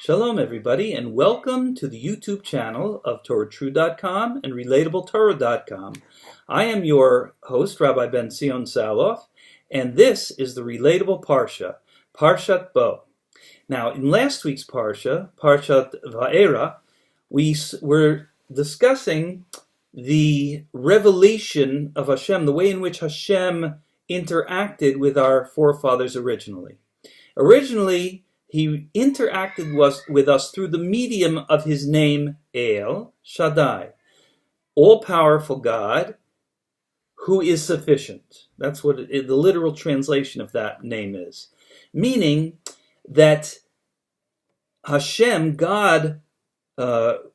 Shalom, everybody, and welcome to the YouTube channel of TorahTrue.com and RelatableTorah.com. I am your host, Rabbi Ben-Tzion Saloff, and this is the Relatable Parsha-BO. Now, in last week's Parsha, Parshat Va'era, we were discussing the revelation of Hashem, the way in which Hashem interacted with our forefathers originally. Originally, he interacted with us through the medium of his name, El Shaddai, all-powerful God, who is sufficient. That's what the literal translation of that name is. Meaning that Hashem, God,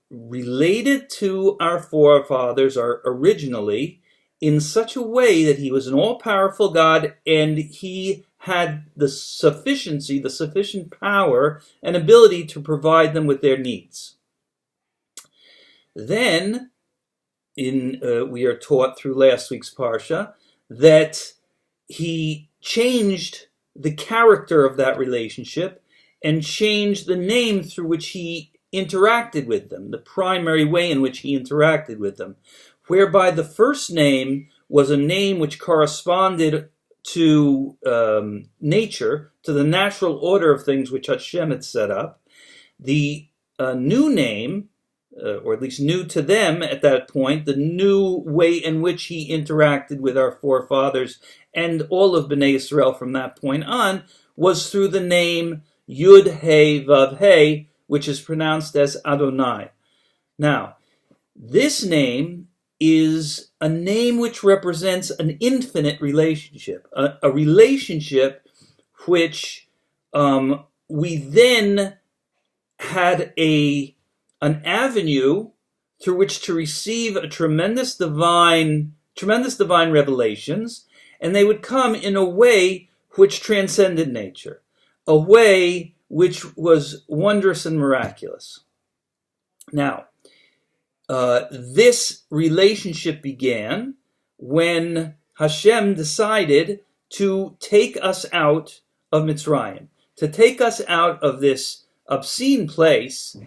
related to our forefathers originally in such a way that he was an all-powerful God, and he had the sufficient power and ability to provide them with their needs. Then, we are taught through last week's Parsha that he changed the character of that relationship and changed the name through which he interacted with them, the primary way in which he interacted with them, whereby the first name was a name which corresponded to nature, to the natural order of things which Hashem had set up. The new name, or at least new to them at that point, the new way in which he interacted with our forefathers and all of Bnei Yisrael from that point on, was through the name Yud He Vav He, which is pronounced as Adonai. Now, this name is a name which represents an infinite relationship, a relationship which we then had an avenue through which to receive a tremendous divine revelations, and they would come in a way which transcended nature, a way which was wondrous and miraculous. Now, this relationship began when Hashem decided to take us out of Mitzrayim, to take us out of this obscene place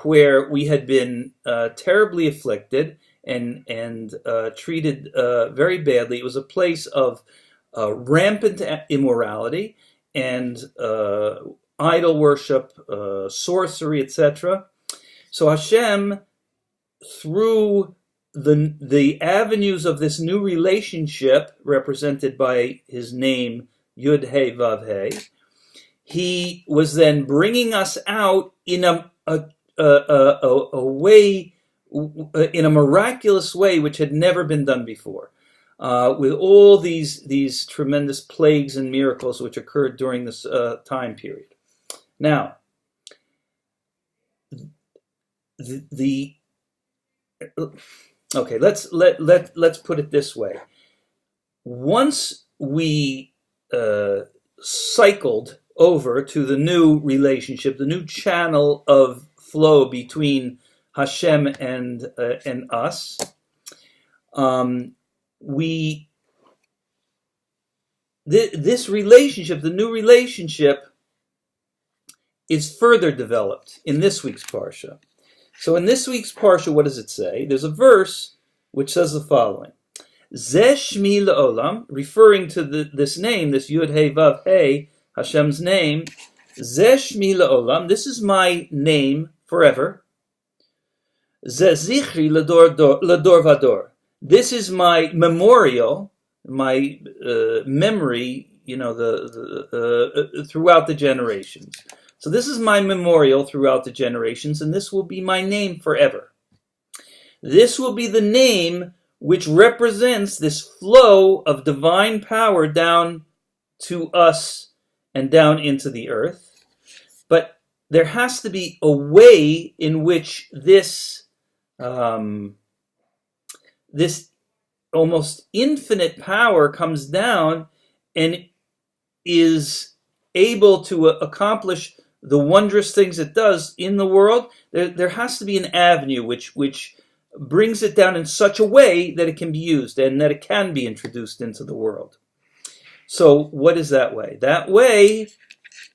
where we had been terribly afflicted and treated very badly. It was a place of rampant immorality and idol worship, sorcery, etc. So Hashem, through the avenues of this new relationship represented by his name Yud He Vav He, he was then bringing us out in a way, in a miraculous way which had never been done before, with all these tremendous plagues and miracles which occurred during this time period. Now, okay, let's put it this way. Once we cycled over to the new relationship, the new channel of flow between Hashem and us, this relationship, the new relationship, is further developed in this week's Parsha. So in this week's Parsha, what does it say? There's a verse which says the following. Zeh Shmi Le'olam, referring to this name, this Yud He Vav He, Hashem's name. Zeh Shmi Le'olam, this is my name forever. Zeh Zichri L'dor Vador, this is my memorial, my memory, throughout the generations. So this is my memorial throughout the generations, and this will be my name forever. This will be the name which represents this flow of divine power down to us and down into the earth. But there has to be a way in which this almost infinite power comes down and is able to accomplish the wondrous things it does in the world. There has to be an avenue which brings it down in such a way that it can be used and that it can be introduced into the world. So what is that way? That way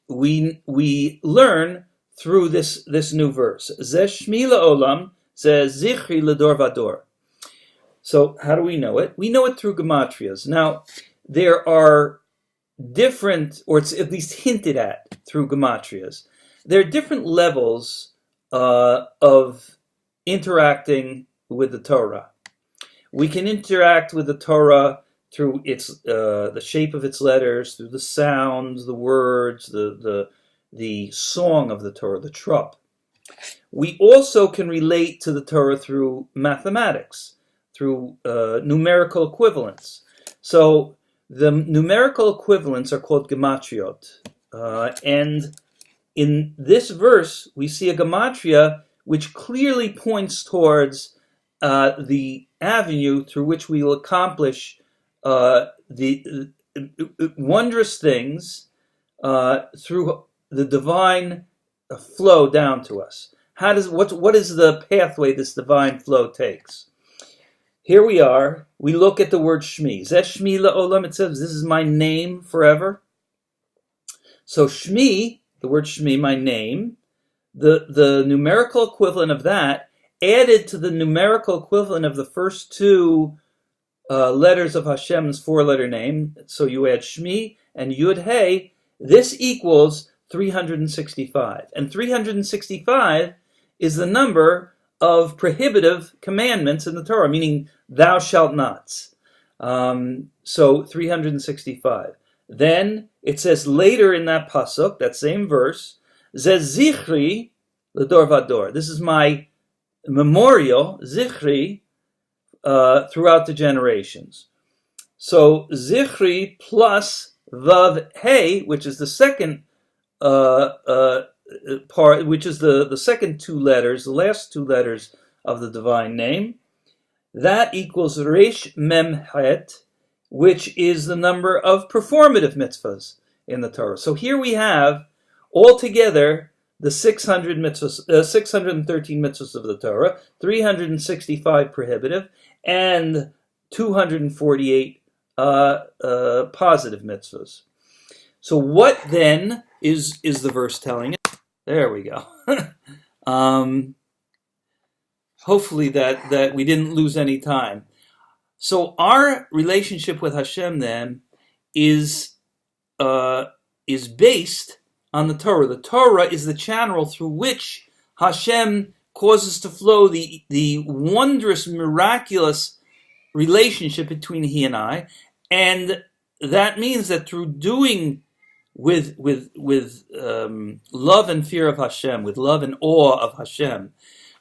we learn through this new verse. Zeh Shmi La'olam, Zeh Zichri L'dor Vador. So how do we know it? We know it through gematrias. Now, there are different, or it's at least hinted at through gematrias. There are different levels of interacting with the Torah. We can interact with the Torah through its the shape of its letters, through the sounds, the words, the song of the Torah, the trup. We also can relate to the Torah through mathematics, through numerical equivalents. So the numerical equivalents are called gematriot. And in this verse, we see a gematria which clearly points towards the avenue through which we will accomplish the wondrous things through the divine flow down to us. What is the pathway this divine flow takes? Here we are. We look at the word Shmi. Zeh Shmi La'olam. It says, this is my name forever. So Shmi, the word Shmi, my name, the numerical equivalent of that, added to the numerical equivalent of the first two letters of Hashem's four-letter name. So you add Shmi and Yud Hey. This equals 365. And 365 is the number of prohibitive commandments in the Torah, meaning thou shalt not. So 365. Then it says later in that pasuk, that same verse, Zeh Zichri L'dor Vador. This is my memorial, Zichri, throughout the generations. So Zichri plus Vav Hey, which is the second part, which is the second two letters, the last two letters of the divine name, that equals Resh Mem Het, which is the number of performative mitzvahs in the Torah. So here we have altogether the 600 mitzvahs, 613 mitzvahs of the Torah, 365 prohibitive, and 248 positive mitzvahs. So what then is the verse telling us? There we go. Hopefully that we didn't lose any time. So our relationship with Hashem then is based on the Torah. The Torah is the channel through which Hashem causes to flow the wondrous, miraculous relationship between He and I, and that means that through doing with love and fear of Hashem, with love and awe of Hashem,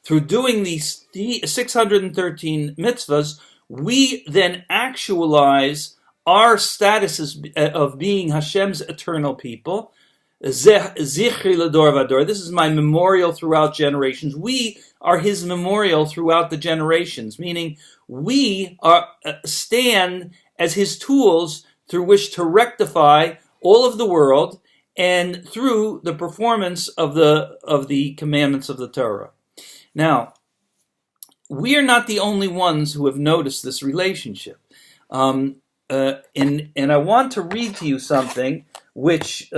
through doing these 613 mitzvahs, we then actualize our status of being Hashem's eternal people. Zichri L'dor Vador. This is my memorial throughout generations. We are His memorial throughout the generations, meaning we stand as His tools through which to rectify all of the world and through the performance of the commandments of the Torah. Now, we are not the only ones who have noticed this relationship. And I want to read to you something which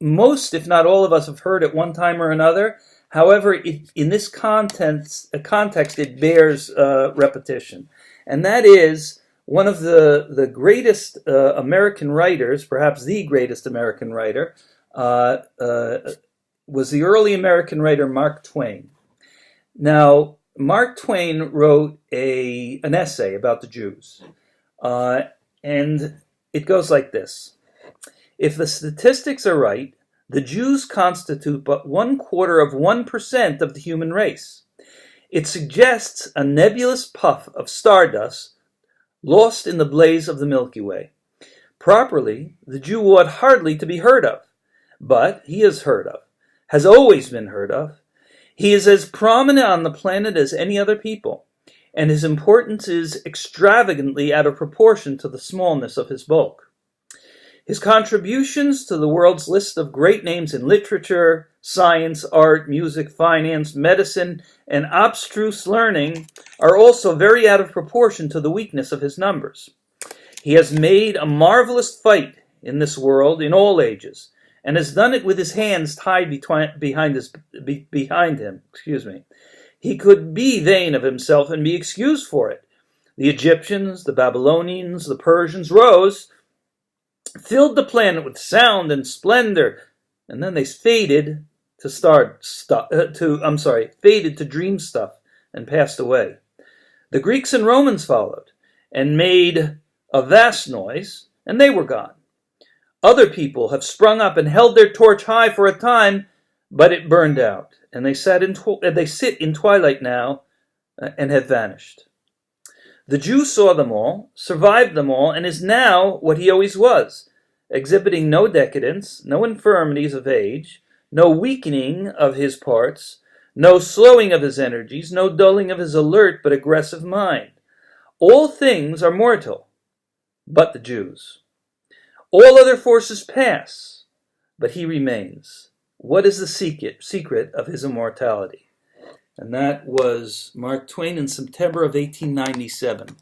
most, if not all of us, have heard at one time or another. However, in this context, it bears repetition. And that is one of the greatest American writers, perhaps the greatest American writer, was the early American writer Mark Twain. Now, Mark Twain wrote an essay about the Jews. And it goes like this. If the statistics are right, the Jews constitute but 0.25% of the human race. It suggests a nebulous puff of stardust lost in the blaze of the Milky Way. Properly, the Jew ought hardly to be heard of, but he is heard of, has always been heard of. He is as prominent on the planet as any other people, and his importance is extravagantly out of proportion to the smallness of his bulk. His contributions to the world's list of great names in literature, science, art, music, finance, medicine, and abstruse learning are also very out of proportion to the weakness of his numbers. He has made a marvelous fight in this world in all ages, and has done it with his hands tied behind him. He could be vain of himself and be excused for it. The Egyptians, the Babylonians, the Persians rose, filled the planet with sound and splendor, and then they faded to dream stuff and passed away. The Greeks and Romans followed and made a vast noise, and they were gone. Other people have sprung up and held their torch high for a time, but it burned out, and they sit in twilight now and have vanished. The Jew saw them all, survived them all, and is now what he always was, exhibiting no decadence, no infirmities of age, no weakening of his parts, no slowing of his energies, no dulling of his alert but aggressive mind. All things are mortal, but the Jews. All other forces pass, but he remains. What is the secret of his immortality? And that was Mark Twain in September of 1897.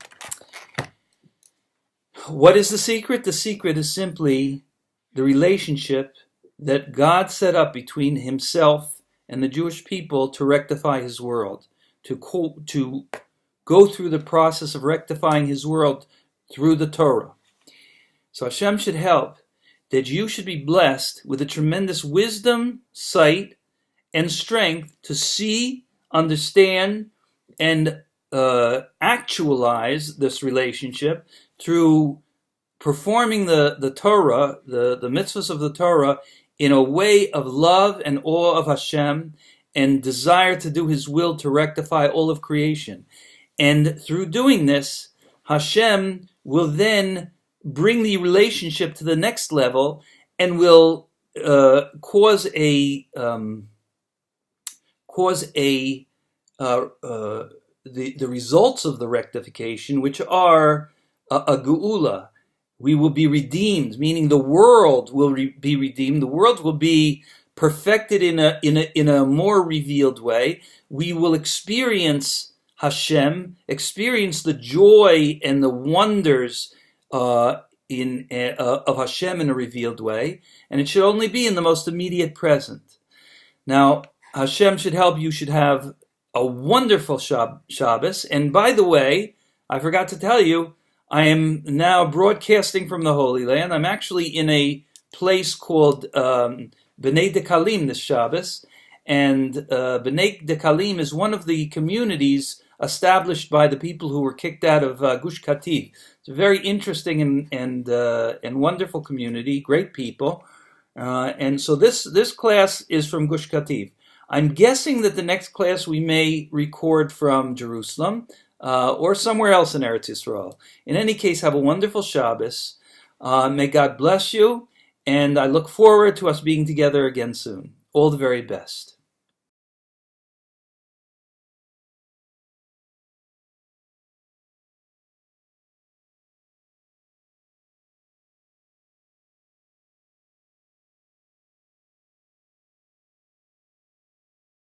What is the secret? The secret is simply the relationship that God set up between himself and the Jewish people to rectify his world, to go through the process of rectifying his world through the Torah. So Hashem should help that you should be blessed with a tremendous wisdom, sight, and strength to see, understand, and actualize this relationship through performing the Torah, the mitzvahs of the Torah, in a way of love and awe of Hashem and desire to do his will to rectify all of creation. And through doing this, Hashem will then bring the relationship to the next level and will cause the results of the rectification, which are a geula. We will be redeemed, meaning the world will be redeemed. The world will be perfected in a more revealed way. We will experience Hashem, experience the joy and the wonders of Hashem in a revealed way, and it should only be in the most immediate present. Now, Hashem should help you. Should have a wonderful Shabbos. And by the way, I forgot to tell you, I am now broadcasting from the Holy Land. I'm actually in a place called Bnei Dekalim this Shabbos, and Bnei Dekalim is one of the communities established by the people who were kicked out of Gush Katif. It's a very interesting and wonderful community, great people, and so this class is from Gush Katif. I'm guessing that the next class we may record from Jerusalem. Or somewhere else in Eretz Yisrael. In any case, have a wonderful Shabbos. May God bless you, and I look forward to us being together again soon. All the very best.